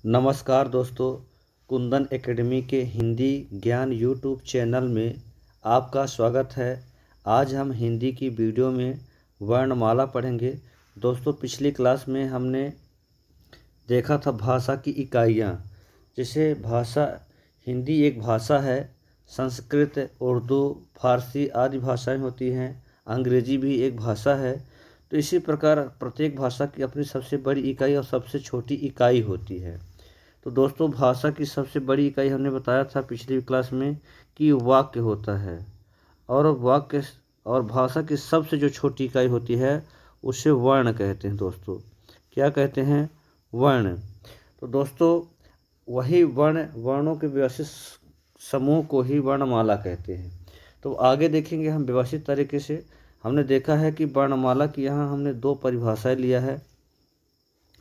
नमस्कार दोस्तों, कुंदन एकेडमी के हिंदी ज्ञान यूट्यूब चैनल में आपका स्वागत है। आज हम हिंदी की वीडियो में वर्णमाला पढ़ेंगे। दोस्तों, पिछली क्लास में हमने देखा था भाषा की इकाइयाँ। जैसे भाषा, हिंदी एक भाषा है, संस्कृत, उर्दू, फारसी आदि भाषाएं होती हैं, अंग्रेजी भी एक भाषा है। तो इसी प्रकार प्रत्येक भाषा की अपनी सबसे बड़ी इकाई और सबसे छोटी इकाई होती है। तो दोस्तों, भाषा की सबसे बड़ी इकाई हमने बताया था पिछली क्लास में कि वाक्य होता है, और वाक्य और भाषा की सबसे जो छोटी इकाई होती है उसे वर्ण कहते हैं। दोस्तों, क्या कहते हैं? वर्ण। तो दोस्तों, वही वर्णों के व्यवस्थित समूह को ही वर्णमाला कहते हैं। तो आगे देखेंगे हम व्यवस्थित तरीके से। हमने देखा है कि वर्णमाला की यहाँ हमने दो परिभाषाएं लिया है।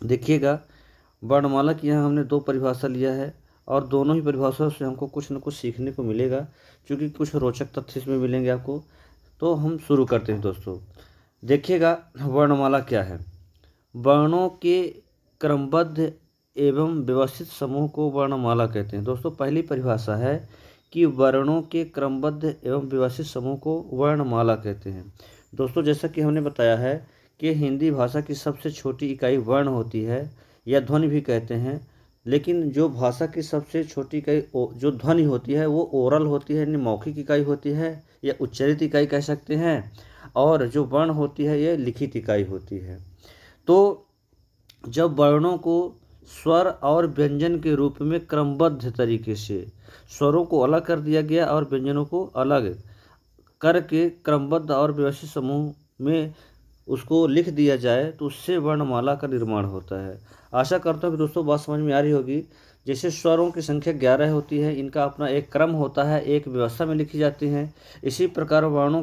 देखिएगा, वर्णमाला की यहाँ हमने दो परिभाषा लिया है और दोनों ही परिभाषाओं से हमको कुछ न कुछ सीखने को मिलेगा, क्योंकि कुछ रोचक तथ्य इसमें मिलेंगे आपको। तो हम शुरू करते हैं। दोस्तों देखिएगा, वर्णमाला क्या है। वर्णों के क्रमबद्ध एवं व्यवस्थित समूह को वर्णमाला कहते हैं। दोस्तों, पहली परिभाषा है कि वर्णों के क्रमबद्ध एवं व्यवस्थित समूह को वर्णमाला कहते हैं। दोस्तों, जैसा कि हमने बताया है कि हिंदी भाषा की सबसे छोटी इकाई वर्ण होती है या ध्वनि भी कहते हैं, लेकिन जो भाषा की सबसे छोटी इकाई जो ध्वनि होती है वो ओरल होती है, यानी मौखिक इकाई होती है या उच्चारित इकाई कह सकते हैं, और जो वर्ण होती है ये लिखित इकाई होती है। तो जब वर्णों को स्वर और व्यंजन के रूप में क्रमबद्ध तरीके से स्वरों को अलग कर दिया गया और व्यंजनों को अलग करके क्रमबद्ध और व्यवस्थित समूह में उसको लिख दिया जाए तो उससे वर्णमाला का निर्माण होता है। आशा करता हूँ कि दोस्तों बात समझ में आ रही होगी। जैसे स्वरों की संख्या 11 होती है, इनका अपना एक क्रम होता है, एक व्यवस्था में लिखी जाती हैं। इसी प्रकार वर्णों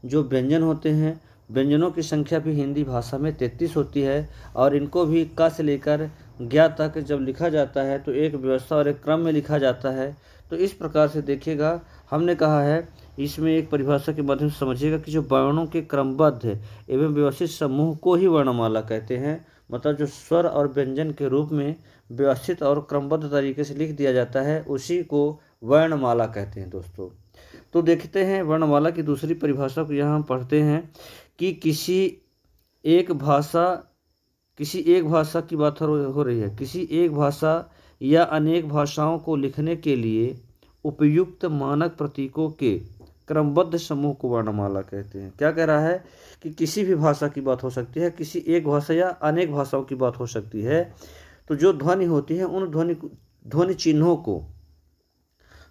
जो व्यंजन होते हैं, व्यंजनों की संख्या भी हिंदी भाषा में 33 होती है, और इनको भी क से लेकर ज्ञ तक जब लिखा जाता है तो एक व्यवस्था और एक क्रम में लिखा जाता है। तो इस प्रकार से देखिएगा, हमने कहा है इसमें एक परिभाषा के माध्यम से समझिएगा कि जो वर्णों के क्रमबद्ध एवं व्यवस्थित समूह को ही वर्णमाला कहते हैं। मतलब जो स्वर और व्यंजन के रूप में व्यवस्थित और क्रमबद्ध तरीके से लिख दिया जाता है उसी को वर्णमाला कहते हैं। दोस्तों, तो देखते हैं वर्णमाला की दूसरी परिभाषा को। यहाँ हम पढ़ते हैं कि किसी एक भाषा की बात हो रही है। किसी एक भाषा या अनेक भाषाओं को लिखने के लिए उपयुक्त मानक प्रतीकों के क्रमबद्ध समूह को वर्णमाला कहते हैं। क्या कह रहा है कि किसी भी भाषा की बात हो सकती है, किसी एक भाषा या अनेक भाषाओं की बात हो सकती है। तो जो ध्वनि होती है उन ध्वनि चिन्हों को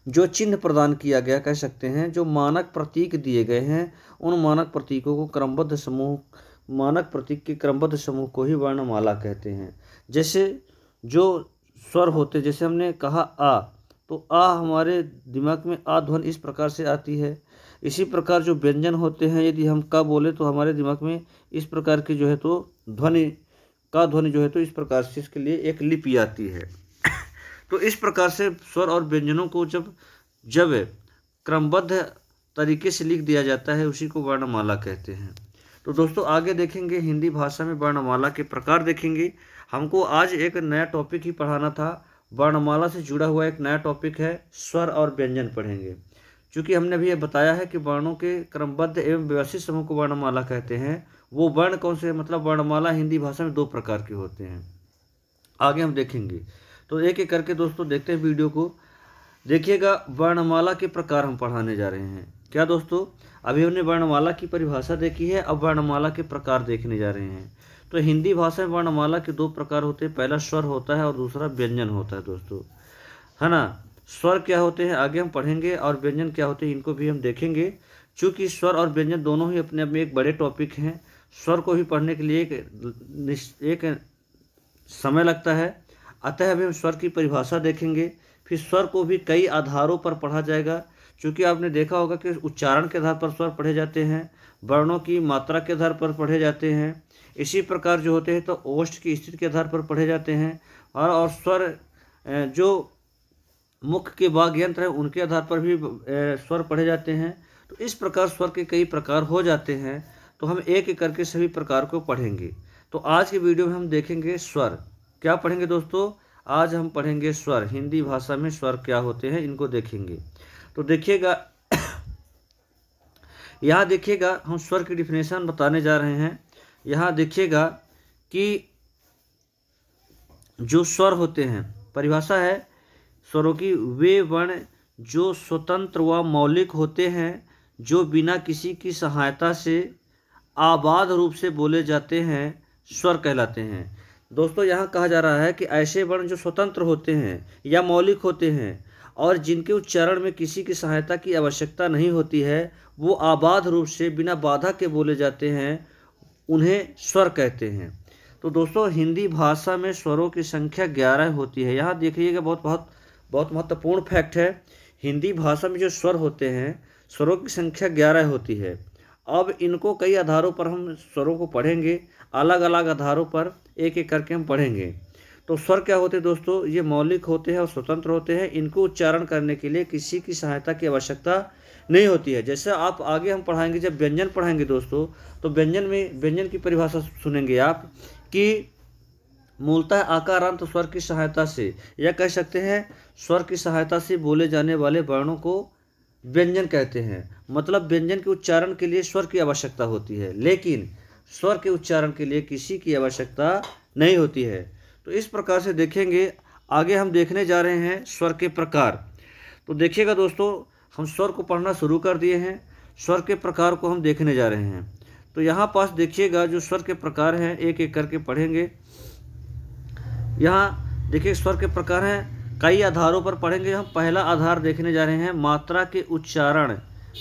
जो चिन्ह प्रदान किया गया कह सकते हैं, जो मानक प्रतीक दिए गए हैं, उन मानक प्रतीकों को मानक प्रतीक के क्रमबद्ध समूह को ही वर्णमाला कहते हैं। जैसे जो स्वर होते, जैसे हमने कहा आ, तो आ हमारे दिमाग में आ ध्वनि इस प्रकार से आती है। इसी प्रकार जो व्यंजन होते हैं, यदि हम का बोले तो हमारे दिमाग में इस प्रकार की जो है तो ध्वनि जो है तो इस प्रकार से इसके लिए एक लिपि आती है। तो इस प्रकार से स्वर और व्यंजनों को जब क्रमबद्ध तरीके से लिख दिया जाता है उसी को वर्णमाला कहते हैं। तो दोस्तों, आगे देखेंगे हिंदी भाषा में वर्णमाला के प्रकार देखेंगे। हमको आज एक नया टॉपिक ही पढ़ाना था, वर्णमाला से जुड़ा हुआ एक नया टॉपिक है, स्वर और व्यंजन पढ़ेंगे। क्योंकि हमने अभी ये बताया है कि वर्णों के क्रमबद्ध एवं व्यवस्थित समूह को वर्णमाला कहते हैं। वो वर्ण कौन से? मतलब वर्णमाला हिंदी भाषा में दो प्रकार के होते हैं, आगे हम देखेंगे। तो एक एक करके दोस्तों देखते हैं वीडियो को। देखिएगा, वर्णमाला के प्रकार हम पढ़ाने जा रहे हैं। क्या दोस्तों, अभी हमने वर्णमाला की परिभाषा देखी है, अब वर्णमाला के प्रकार देखने जा रहे हैं। तो हिंदी भाषा में वर्णमाला के दो प्रकार होते हैं, पहला स्वर होता है और दूसरा व्यंजन होता है। दोस्तों, है ना। स्वर क्या होते हैं आगे हम पढ़ेंगे, और व्यंजन क्या होते हैं इनको भी हम देखेंगे। चूँकि स्वर और व्यंजन दोनों ही अपने आप में एक बड़े टॉपिक हैं, स्वर को भी पढ़ने के लिए एक समय लगता है। अतः अभी हम स्वर की परिभाषा देखेंगे, फिर स्वर को भी कई आधारों पर पढ़ा जाएगा। क्योंकि आपने देखा होगा कि उच्चारण के आधार पर स्वर पढ़े जाते हैं, वर्णों की मात्रा के आधार पर पढ़े जाते हैं। इसी प्रकार जो होते हैं तो ओष्ठ की स्थिति के आधार पर पढ़े जाते हैं, और स्वर जो मुख के वाग यंत्र हैं उनके आधार पर भी स्वर पढ़े जाते हैं। तो इस प्रकार स्वर के कई प्रकार हो जाते हैं। तो हम एक एक करके सभी प्रकार को पढ़ेंगे। तो आज के वीडियो में हम देखेंगे स्वर। क्या पढ़ेंगे दोस्तों? आज हम पढ़ेंगे स्वर। हिंदी भाषा में स्वर क्या होते हैं इनको देखेंगे। तो देखिएगा यहाँ देखिएगा हम स्वर की डिफिनेशन बताने जा रहे हैं। यहाँ देखिएगा कि जो स्वर होते हैं, परिभाषा है स्वरों की, वे वर्ण जो स्वतंत्र व मौलिक होते हैं, जो बिना किसी की सहायता से आबाद रूप से बोले जाते हैं, स्वर कहलाते हैं। दोस्तों यहाँ कहा जा रहा है कि ऐसे वर्ण जो स्वतंत्र होते हैं या मौलिक होते हैं और जिनके उच्चारण में किसी की सहायता की आवश्यकता नहीं होती है, वो आबाद रूप से बिना बाधा के बोले जाते हैं, उन्हें स्वर कहते हैं। तो दोस्तों हिंदी भाषा में स्वरों की संख्या 11 होती है। यहाँ देखिएगा बहुत महत्वपूर्ण फैक्ट है। हिंदी भाषा में जो स्वर होते हैं, स्वरों की संख्या 11 होती है। अब इनको कई आधारों पर हम स्वरों को पढ़ेंगे, अलग अलग आधारों पर एक एक करके हम पढ़ेंगे। तो स्वर क्या होते हैं दोस्तों? ये मौलिक होते हैं और स्वतंत्र होते हैं। इनको उच्चारण करने के लिए किसी की सहायता की आवश्यकता नहीं होती है। जैसे आप आगे हम पढ़ाएंगे, जब व्यंजन पढ़ाएंगे दोस्तों, तो व्यंजन की परिभाषा सुनेंगे आप कि मूलतः आकारांत स्वर की सहायता से, या कह सकते हैं स्वर की सहायता से बोले जाने वाले वर्णों को व्यंजन कहते हैं। मतलब व्यंजन के उच्चारण के लिए स्वर की आवश्यकता होती है, लेकिन स्वर के उच्चारण के लिए किसी की आवश्यकता नहीं होती है। तो इस प्रकार से देखेंगे। आगे हम देखने जा रहे हैं स्वर के प्रकार। तो देखिएगा दोस्तों, हम स्वर को पढ़ना शुरू कर दिए हैं। स्वर के प्रकार को हम देखने जा रहे हैं। तो यहाँ पास देखिएगा जो स्वर के प्रकार हैं, एक एक करके पढ़ेंगे। यहाँ देखिए स्वर के प्रकार हैं, कई आधारों पर पढ़ेंगे। हम पहला आधार देखने जा रहे हैं, मात्रा के उच्चारण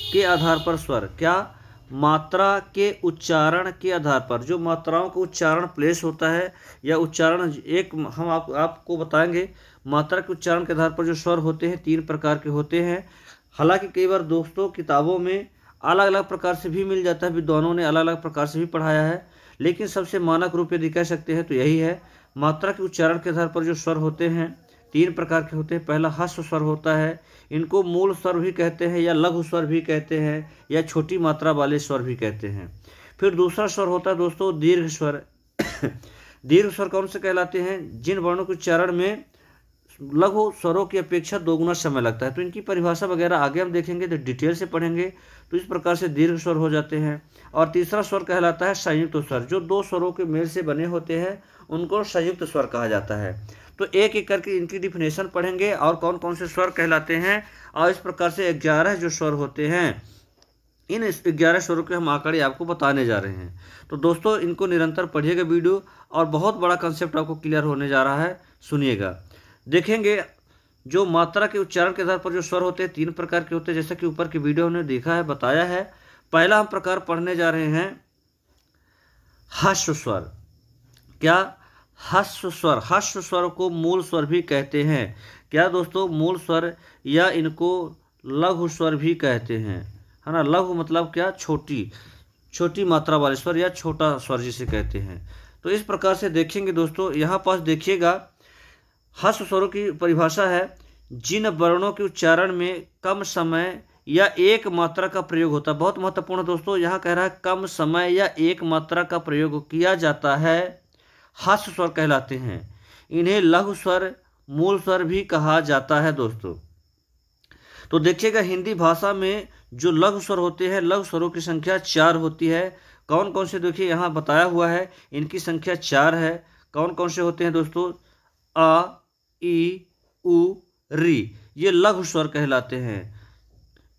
के आधार पर स्वर। क्या? मात्रा के उच्चारण के आधार पर, जो मात्राओं का उच्चारण प्लेस होता है या उच्चारण, एक हम आपको बताएंगे। मात्रा के उच्चारण के आधार पर जो स्वर होते हैं 3 प्रकार के होते हैं। हालांकि कई बार दोस्तों किताबों में अलग अलग प्रकार से भी मिल जाता है, विद्वानों ने अलग अलग प्रकार से भी पढ़ाया है, लेकिन सबसे मानक रूप यदि कह सकते हैं तो यही है। मात्रा के उच्चारण के आधार पर जो स्वर होते हैं 3 प्रकार के होते हैं। पहला ह्रस्व स्वर होता है, इनको मूल स्वर भी कहते हैं या लघु स्वर भी कहते हैं या छोटी मात्रा वाले स्वर भी कहते हैं। फिर दूसरा स्वर होता है दोस्तों दीर्घ स्वर। दीर्घ स्वर कौन से कहलाते हैं? जिन वर्णों के उच्चारण में लघु स्वरों की अपेक्षा 2 गुना समय लगता है। तो इनकी परिभाषा वगैरह आगे हम देखेंगे, तो डिटेल से पढ़ेंगे। तो इस प्रकार से दीर्घ स्वर हो जाते हैं। और तीसरा स्वर कहलाता है संयुक्त स्वर। जो 2 स्वरों के मेल से बने होते हैं उनको संयुक्त स्वर कहा जाता है। तो एक एक करके इनकी डिफिनेशन पढ़ेंगे और कौन कौन से स्वर कहलाते हैं। और इस प्रकार से 11 जो स्वर होते हैं, इन 11 स्वरों के हम आंकड़े आपको बताने जा रहे हैं। तो दोस्तों इनको निरंतर पढ़िएगा वीडियो, और बहुत बड़ा कंसेप्ट आपको क्लियर होने जा रहा है, सुनिएगा। देखेंगे जो मात्रा के उच्चारण के आधार पर जो स्वर होते हैं 3 प्रकार के होते हैं, जैसा कि ऊपर की वीडियो ने देखा है, बताया है। पहला हम प्रकार पढ़ने जा रहे हैं ह्रस्व स्वर। क्या? ह्रस्व स्वर। ह्रस्व स्वर को मूल स्वर भी कहते हैं। क्या दोस्तों? मूल स्वर, या इनको लघु स्वर भी कहते हैं, है ना। लघु मतलब क्या? छोटी मात्रा वाले स्वर या छोटा स्वर जिसे कहते हैं। तो इस प्रकार से देखेंगे दोस्तों। यहाँ पास देखिएगा ह्रस्व स्वरों की परिभाषा है, जिन वर्णों के उच्चारण में कम समय या एक मात्रा का प्रयोग होता है। बहुत महत्वपूर्ण दोस्तों, यहाँ कह रहा है कम समय या एक मात्रा का प्रयोग किया जाता है, ह्रस्व स्वर कहलाते हैं। इन्हें लघु स्वर, मूल स्वर भी कहा जाता है दोस्तों। तो देखिएगा हिंदी भाषा में जो लघु स्वर होते हैं, लघु स्वरों की संख्या 4 होती है। कौन कौन से? देखिए यहाँ बताया हुआ है, इनकी संख्या 4 है। कौन कौन से होते हैं दोस्तों? आ, ई, उ, री, ये लघु स्वर कहलाते हैं।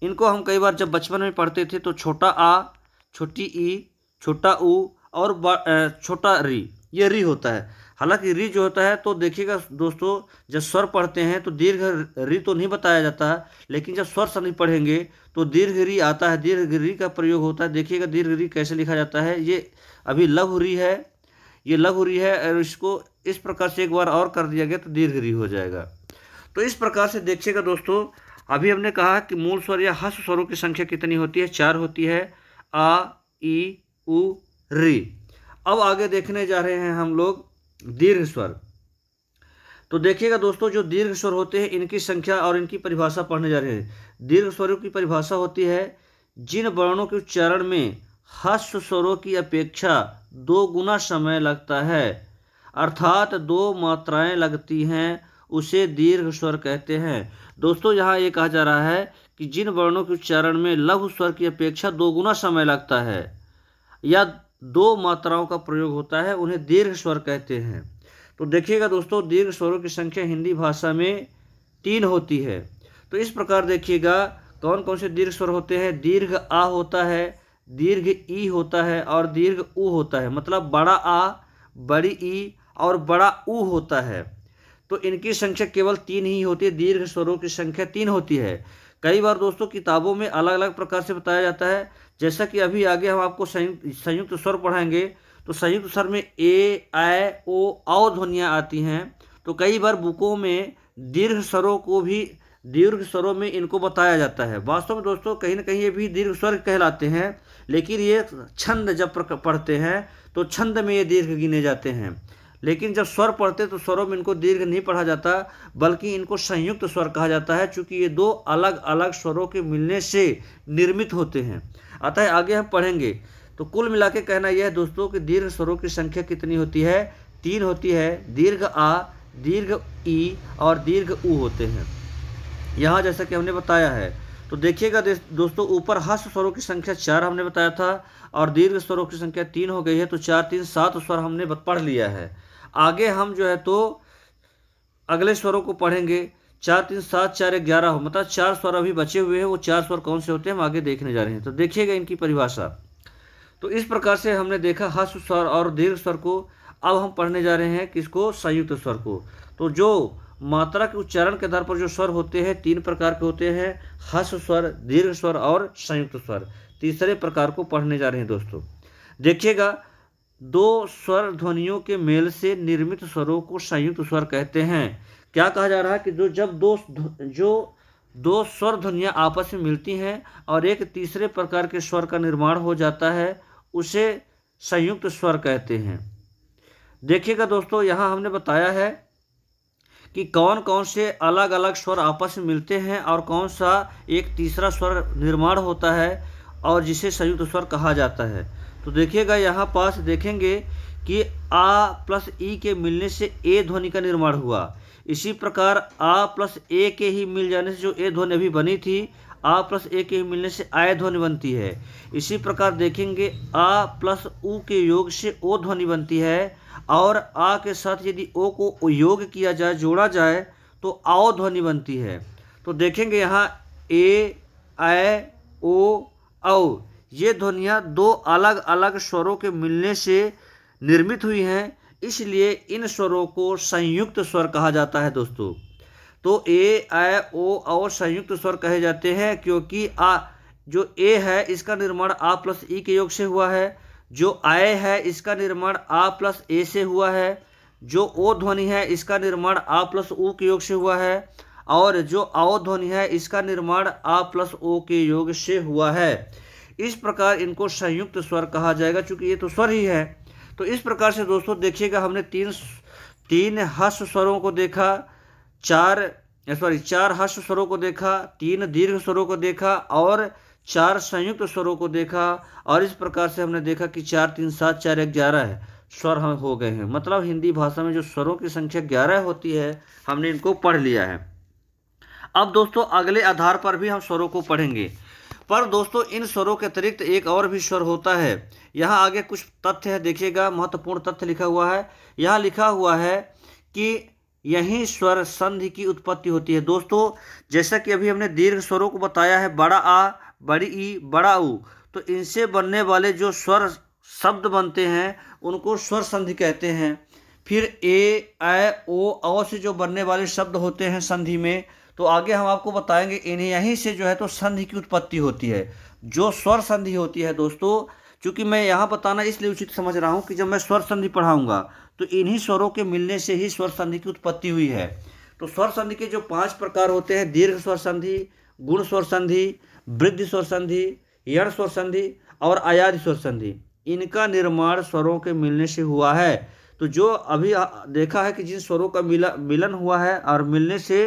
इनको हम कई बार जब बचपन में पढ़ते थे तो छोटा आ, छोटी ई, छोटा उ और छोटा री, ये री होता है। हालांकि री जो होता है, तो देखिएगा दोस्तों जब स्वर पढ़ते हैं तो दीर्घ री तो नहीं बताया जाता है, लेकिन जब स्वर सभी पढ़ेंगे तो दीर्घ री आता है, दीर्घ री का प्रयोग होता है। देखिएगा दीर्घ री कैसे लिखा जाता है। ये अभी लघु री है, ये लघु री है, और इसको इस प्रकार से एक बार और कर दिया गया तो दीर्घ री हो जाएगा। तो इस प्रकार से देखिएगा दोस्तों, अभी हमने कहा कि मूल स्वर या ह्रस्व स्वरों की संख्या कितनी होती है? 4 होती है। आ, ई, उ, री। अब आगे देखने जा रहे हैं हम लोग दीर्घ स्वर। तो देखिएगा दोस्तों, जो दीर्घ स्वर होते हैं इनकी संख्या और इनकी परिभाषा पढ़ने जा रहे हैं। दीर्घ स्वरों की परिभाषा होती है, जिन वर्णों के उच्चारण में ह्रस्व स्वरों की अपेक्षा 2 गुना समय लगता है। अर्थात दो मात्राएं लगती हैं उसे दीर्घ स्वर कहते हैं। दोस्तों यहाँ ये कहा जा रहा है कि जिन वर्णों के उच्चारण में लघु स्वर की अपेक्षा दोगुना समय लगता है या दो मात्राओं का प्रयोग होता है उन्हें दीर्घ स्वर कहते हैं। तो देखिएगा दोस्तों, दीर्घ स्वरों की संख्या हिंदी भाषा में 3 होती है। तो इस प्रकार देखिएगा कौन कौन से दीर्घ स्वर होते हैं। दीर्घ आ होता है, दीर्घ ई होता है और दीर्घ ऊ होता है। मतलब बड़ा आ, बड़ी ई और बड़ा ऊ होता है। तो इनकी संख्या केवल 3 ही होती है। दीर्घ स्वरों की संख्या 3 होती है। कई बार दोस्तों किताबों में अलग अलग प्रकार से बताया जाता है। जैसा कि अभी आगे हम आपको संयुक्त स्वर पढ़ाएंगे तो संयुक्त स्वर में ए, ऐ, ओ, औ ध्वनियाँ आती हैं। तो कई बार बुकों में दीर्घ स्वरों में इनको बताया जाता है। वास्तव में दोस्तों कहीं ना कहीं ये भी दीर्घ स्वर कहलाते हैं, लेकिन ये छंद जब पढ़ते हैं तो छंद में ये दीर्घ गिने जाते हैं। लेकिन जब स्वर पढ़ते तो स्वरों में इनको दीर्घ नहीं पढ़ा जाता, बल्कि इनको संयुक्त स्वर कहा जाता है, चूँकि ये दो अलग अलग स्वरों के मिलने से निर्मित होते हैं। अतः आगे हम पढ़ेंगे। तो कुल मिला के कहना यह है दोस्तों कि दीर्घ स्वरों की संख्या कितनी होती है? 3 होती है। दीर्घ आ, दीर्घ ई और दीर्घ ऊ होते हैं यहाँ, जैसा कि हमने बताया है। तो देखिएगा दोस्तों, ऊपर ह्रस्व स्वरों की संख्या 4 हमने बताया था और दीर्घ स्वरों की संख्या 3 हो गई है। तो 4 3 7 स्वर हमने पढ़ लिया है। आगे हम जो है तो अगले स्वरों को पढ़ेंगे। 4 3 7 4 11 हो, मतलब 4 स्वर अभी बचे हुए हैं। वो 4 स्वर कौन से होते हैं हम आगे देखने जा रहे हैं। तो देखिएगा इनकी परिभाषा। तो इस प्रकार से हमने देखा ह्रस्व स्वर और दीर्घ स्वर को। अब हम पढ़ने जा रहे हैं किसको? संयुक्त स्वर को। तो जो मात्रा के उच्चारण के आधार पर जो स्वर होते हैं 3 प्रकार के होते हैं, ह्रस्व स्वर, दीर्घ स्वर और संयुक्त स्वर। तीसरे प्रकार को पढ़ने जा रहे हैं दोस्तों। देखिएगा, 2 स्वर ध्वनियों के मेल से निर्मित स्वरों को संयुक्त स्वर कहते हैं। क्या कहा जा रहा है कि जब दो स्वर ध्वनियाँ आपस में मिलती हैं और एक तीसरे प्रकार के स्वर का निर्माण हो जाता है उसे संयुक्त स्वर कहते हैं। देखिएगा दोस्तों, यहाँ हमने बताया है कि कौन कौन से अलग अलग स्वर आपस में मिलते हैं और कौन सा एक तीसरा स्वर निर्माण होता है और जिसे संयुक्त स्वर कहा जाता है। तो देखिएगा यहाँ पास देखेंगे कि आ प्लस ई के मिलने से ए ध्वनि का निर्माण हुआ। इसी प्रकार आ प्लस ए के ही मिल जाने से जो ए ध्वनि अभी बनी थी, आ प्लस ए के ही मिलने से आय ध्वनि बनती है। इसी प्रकार देखेंगे आ प्लस ऊ के योग से ओ ध्वनि बनती है और आ के साथ यदि ओ को योग किया जाए, जोड़ा जाए तो आओ ध्वनि बनती है। तो देखेंगे यहाँ ए, ऐ, ओ, औ ये ध्वनियाँ 2 अलग अलग स्वरों के मिलने से निर्मित हुई हैं, इसलिए इन स्वरों को संयुक्त स्वर कहा जाता है दोस्तों। तो ए, ऐ, ओ और संयुक्त स्वर कहे जाते हैं क्योंकि जो ए है इसका निर्माण आ प्लस ई के योग से हुआ है, जो आय है इसका निर्माण आ प्लस ए से हुआ है, जो ओ ध्वनि है इसका निर्माण आ प्लस ऊ के योग से हुआ है और जो आओ ध्वनि है इसका निर्माण आ प्लस ओ के योग से हुआ है। इस प्रकार इनको संयुक्त स्वर कहा जाएगा, क्योंकि ये तो स्वर ही है। तो इस प्रकार से दोस्तों देखिएगा, हमने तीन ह्रस्व स्वरों को देखा, 4 ह्रस्व स्वरों को देखा, 3 दीर्घ स्वरों को देखा और 4 संयुक्त स्वरों को देखा। और इस प्रकार से हमने देखा कि 4 3 7 4 11 स्वर हम हो गए हैं। मतलब हिंदी भाषा में जो स्वरों की संख्या 11 होती है हमने इनको पढ़ लिया है। अब दोस्तों अगले आधार पर भी हम स्वरों को पढ़ेंगे, पर दोस्तों इन स्वरों के अतिरिक्त एक और भी स्वर होता है। यहाँ आगे कुछ तथ्य है, देखिएगा, महत्वपूर्ण तथ्य लिखा हुआ है। यहाँ लिखा हुआ है कि यही स्वर संधि की उत्पत्ति होती है। दोस्तों जैसा कि अभी हमने दीर्घ स्वरों को बताया है, बड़ा आ, बड़ी ई, बड़ा ऊ, तो इनसे बनने वाले जो स्वर शब्द बनते हैं उनको स्वर संधि कहते हैं। फिर ए, ऐ, ओ, औ से जो बनने वाले शब्द होते हैं संधि में, तो आगे हम आपको बताएंगे इन्हें यहीं से जो है तो संधि की उत्पत्ति होती है। जो स्वर संधि होती है दोस्तों, क्योंकि मैं यहाँ बताना इसलिए उचित समझ रहा हूँ कि जब मैं स्वर संधि पढ़ाऊँगा तो इन्हीं स्वरों के मिलने से ही स्वर संधि की उत्पत्ति हुई है। तो स्वर संधि के जो 5 प्रकार होते हैं, दीर्घ स्वर संधि, गुण स्वर संधि, वृद्धि स्वर संधि, यण स्वर संधि और अयादि स्वर संधि, इनका निर्माण स्वरों के मिलने से हुआ है। तो जो अभी देखा है कि जिन स्वरों का मिलन हुआ है और मिलने से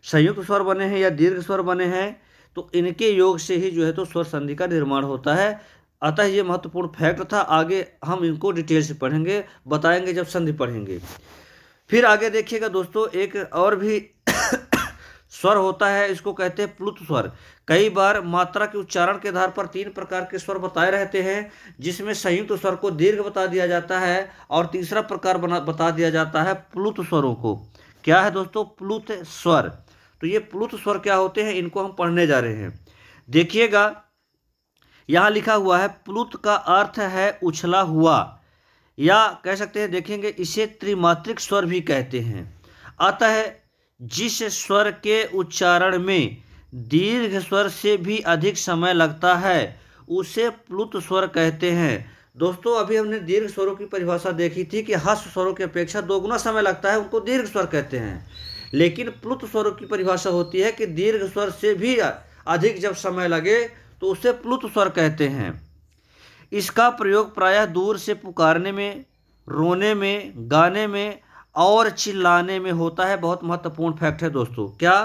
संयुक्त स्वर बने हैं या दीर्घ स्वर बने हैं, तो इनके योग से ही जो है तो स्वर संधि का निर्माण होता है। अतः ये महत्वपूर्ण फैक्ट था। आगे हम इनको डिटेल से पढ़ेंगे, बताएंगे जब संधि पढ़ेंगे। फिर आगे देखिएगा दोस्तों, एक और भी स्वर होता है, इसको कहते हैं प्लुत स्वर। कई बार मात्रा के उच्चारण के आधार पर 3 प्रकार के स्वर बताए रहते हैं, जिसमें संयुक्त स्वर को दीर्घ बता दिया जाता है और तीसरा प्रकार बता दिया जाता है प्लुत स्वरों को। क्या है दोस्तों? प्लुत स्वर। तो ये प्लुत स्वर क्या होते हैं, इनको हम पढ़ने जा रहे हैं। देखिएगा यहाँ लिखा हुआ है, प्लुत का अर्थ है उछला हुआ, या कह सकते हैं, देखेंगे इसे त्रिमात्रिक स्वर भी कहते हैं। अतः जिस स्वर के उच्चारण में दीर्घ स्वर से भी अधिक समय लगता है उसे प्लुत स्वर कहते हैं। दोस्तों अभी हमने दीर्घ स्वरों की परिभाषा देखी थी कि ह्रस्व स्वरों की अपेक्षा 2 गुना समय लगता है, उनको दीर्घ स्वर कहते हैं। लेकिन प्लुत स्वरों की परिभाषा होती है कि दीर्घ स्वर से भी अधिक जब समय लगे तो उसे प्लुत स्वर कहते हैं। इसका प्रयोग प्रायः दूर से पुकारने में, रोने में, गाने में और चिल्लाने में होता है। बहुत महत्वपूर्ण फैक्ट है दोस्तों। क्या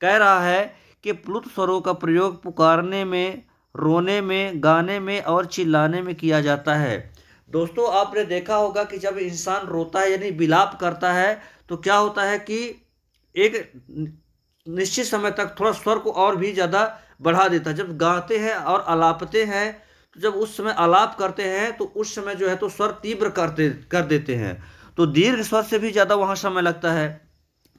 कह रहा है कि प्लुत स्वरों का प्रयोग पुकारने में, रोने में, गाने में और चिल्लाने में किया जाता है। दोस्तों आपने देखा होगा कि जब इंसान रोता है यानी विलाप करता है तो क्या होता है कि एक निश्चित समय तक थोड़ा स्वर को और भी ज़्यादा बढ़ा देता है। जब गाते हैं और अलापते हैं तो जब उस समय आलाप करते हैं तो उस समय जो है तो स्वर तीव्र कर देते हैं, तो दीर्घ स्वर से भी ज़्यादा वहाँ समय लगता है।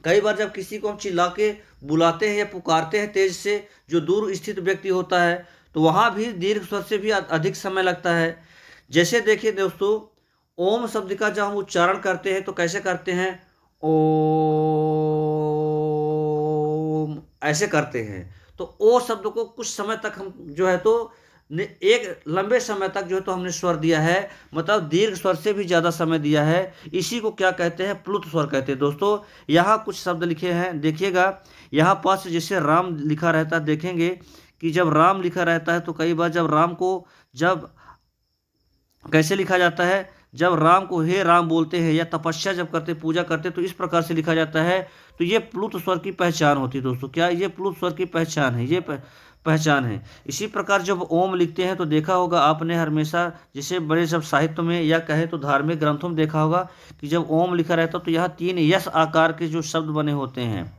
कई बार जब किसी को हम चिल्ला के बुलाते हैं या पुकारते हैं तेज से, जो दूर स्थित व्यक्ति होता है, तो वहाँ भी दीर्घ स्वर से भी अधिक समय लगता है। जैसे देखिए दोस्तों, ओम शब्द का जब हम उच्चारण करते हैं तो कैसे करते हैं? ओम, ऐसे करते हैं। तो ओ शब्द को कुछ समय तक हम जो है तो एक लंबे समय तक जो है तो हमने स्वर दिया है, मतलब दीर्घ स्वर से भी ज़्यादा समय दिया है। इसी को क्या कहते हैं? प्लुत स्वर कहते हैं। दोस्तों यहाँ कुछ शब्द लिखे हैं, देखिएगा यहाँ पास जैसे राम लिखा रहता है, देखेंगे कि जब राम लिखा रहता है तो कई बार जब राम को जब कैसे लिखा जाता है, जब राम को हे राम बोलते हैं या तपस्या जब करते, पूजा करते, तो इस प्रकार से लिखा जाता है। तो ये प्लुत स्वर की पहचान होती है दोस्तों। क्या ये प्लुत स्वर की पहचान है? ये पहचान है। इसी प्रकार जब ओम लिखते हैं तो देखा होगा आपने हमेशा, जैसे बड़े जब साहित्य में या कहे तो धार्मिक ग्रंथों में देखा होगा कि जब ओम लिखा रहता तो यहाँ 3 यस आकार के जो शब्द बने होते हैं,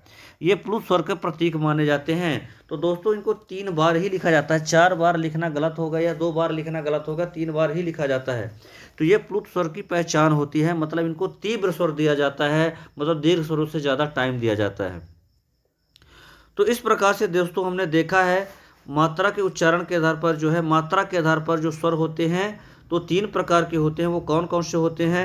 ये प्लुत स्वर के प्रतीक माने जाते हैं। तो दोस्तों इनको 3 बार ही लिखा जाता है, 4 बार लिखना गलत होगा या 2 बार लिखना गलत होगा, 3 बार ही लिखा जाता है। तो ये प्लुत स्वर की पहचान होती है, मतलब इनको तीव्र स्वर दिया जाता है, मतलब दीर्घ स्वरों से ज़्यादा टाइम दिया जाता है। तो इस प्रकार से दोस्तों हमने देखा है मात्रा के उच्चारण के आधार पर जो है, मात्रा के आधार पर जो स्वर होते हैं तो 3 प्रकार के होते हैं। वो कौन कौन से होते हैं?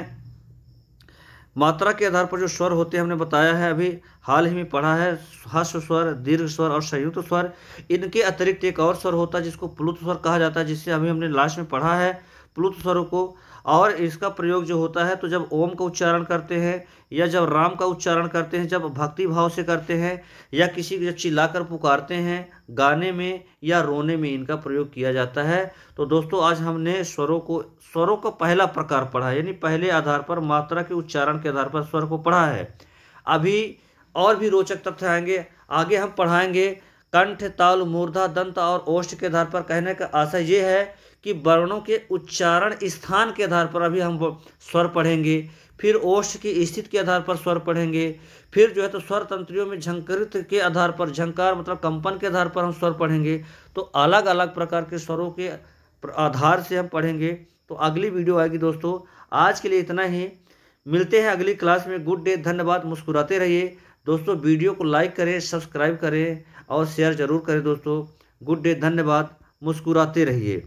मात्रा के आधार पर जो स्वर होते हैं हमने बताया है, अभी हाल ही में पढ़ा है, ह्रस्व स्वर, दीर्घ स्वर और संयुक्त स्वर। इनके अतिरिक्त एक और स्वर होता है जिसको प्लुत स्वर कहा जाता है, जिससे अभी हमने लास्ट में पढ़ा है प्लुत स्वरों को। और इसका प्रयोग जो होता है तो जब ओम का उच्चारण करते हैं या जब राम का उच्चारण करते हैं, जब भक्ति भाव से करते हैं, या किसी को जब चिल्लाकर पुकारते हैं, गाने में या रोने में इनका प्रयोग किया जाता है। तो दोस्तों आज हमने स्वरों का पहला प्रकार पढ़ा, यानी पहले आधार पर मात्रा के उच्चारण के आधार पर स्वर को पढ़ा है। अभी और भी रोचक तथ्य आएंगे, आगे हम पढ़ाएंगे कंठ, ताल, मूर्धा, दंत और ओष्ठ के आधार पर। कहने का आशय ये है कि वर्णों के उच्चारण स्थान के आधार पर अभी हम स्वर पढ़ेंगे, फिर ओष्ठ की स्थिति के आधार पर स्वर पढ़ेंगे, फिर जो है तो स्वर तंत्रियों में झंकृत के आधार पर, झंकार मतलब कंपन के आधार पर हम स्वर पढ़ेंगे। तो अलग अलग प्रकार के स्वरों के आधार से हम पढ़ेंगे। तो अगली वीडियो आएगी दोस्तों। आज के लिए इतना ही, मिलते हैं अगली क्लास में। गुड डे, धन्यवाद, मुस्कुराते रहिए दोस्तों। वीडियो को लाइक करें, सब्सक्राइब करें और शेयर जरूर करें दोस्तों। गुड डे, धन्यवाद, मुस्कुराते रहिए।